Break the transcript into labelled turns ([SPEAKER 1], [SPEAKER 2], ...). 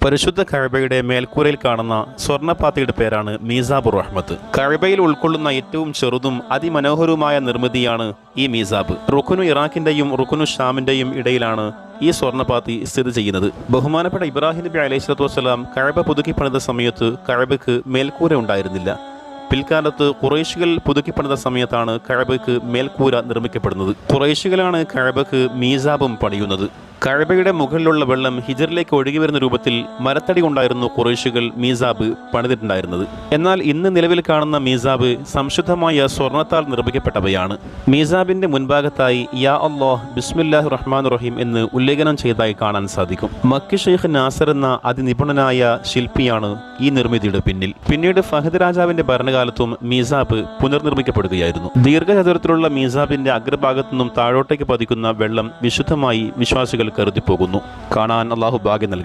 [SPEAKER 1] പരിശുദ്ധ കഅബയുടെ മേൽക്കൂരയിൽ കാണുന്ന സ്വർണ്ണപാത്തിയുടെ പേരാണ് മീസാബുർ റഹ്മത്ത്. കഅബയിൽ ഉൾക്കൊള്ളുന്ന ഏറ്റവും ചെറുതും അതിമനോഹരവുമായ നിർമ്മിതിയാണ് ഈ മീസാബ്. റുക്നു ഇറാഖിന്റെയും റുക്നു ഷാമിന്റെയും ഇടയിലാണ് ഈ സ്വർണ്ണപാത്തി സ്ഥിതി ചെയ്യുന്നത്. ബഹുമാനപ്പെട്ട ഇബ്രാഹിം നബി അലൈഹി സ്വലാത്തു വസ്സലാം കഅബ പുതുക്കി പണിത സമയത്ത് കഅബയ്ക്ക് മേൽക്കൂര ഉണ്ടായിരുന്നില്ല. പിൽക്കാലത്ത് ഖുറൈശികൾ പുതുക്കിപ്പണിത സമയത്താണ് കഅബയ്ക്ക് മേൽക്കൂര നിർമ്മിക്കപ്പെടുന്നത്. ഖുറൈശികളാണ് കഅബയ്ക്ക് മീസാബും പണിയുന്നത്. കഅബയുടെ മുകളിലുള്ള വെള്ളം ഹിജറിലേക്ക് ഒഴുകി വരുന്ന രൂപത്തിൽ മരത്തടി കൊണ്ടായിരുന്നു ഖുറൈശികൾ മീസാബ് പണിതിട്ടുണ്ടായിരുന്നത്. എന്നാൽ ഇന്ന് നിലവിൽ കാണുന്ന മീസാബ് സംശുദ്ധമായ സ്വർണത്താൽ നിർമ്മിക്കപ്പെട്ടവയാണ്. മീസാബിന്റെ മുൻഭാഗത്തായി യാ അല്ലാഹ് ബിസ്മില്ലാഹിർ റഹ്മാനിർ റഹീം എന്ന് ഉല്ലേഖനം ചെയ്തതായി കാണാൻ സാധിക്കും. മക്കി ഷെയ്ഖ് നാസർ എന്ന അതിനിപുണനായ ശില്പിയാണ് ഈ നിർമ്മിതിയുടെ പിന്നിൽ. പിന്നീട് ഫഹദ് രാജാവിന്റെ ഭരണകാലത്തും മീസാബ് പുനർനിർമ്മിക്കപ്പെടുകയായിരുന്നു. ദീർഘചതുരത്തിലുള്ള മീസാബിന്റെ അഗ്രഭാഗത്തു നിന്നും താഴോട്ടേക്ക് പതിക്കുന്ന വെള്ളം വിശുദ്ധമായി വിശ്വാസികൾ കരുതിപ്പോകുന്നു. കാണാൻ അള്ളാഹു ഭാഗ്യം നൽകി.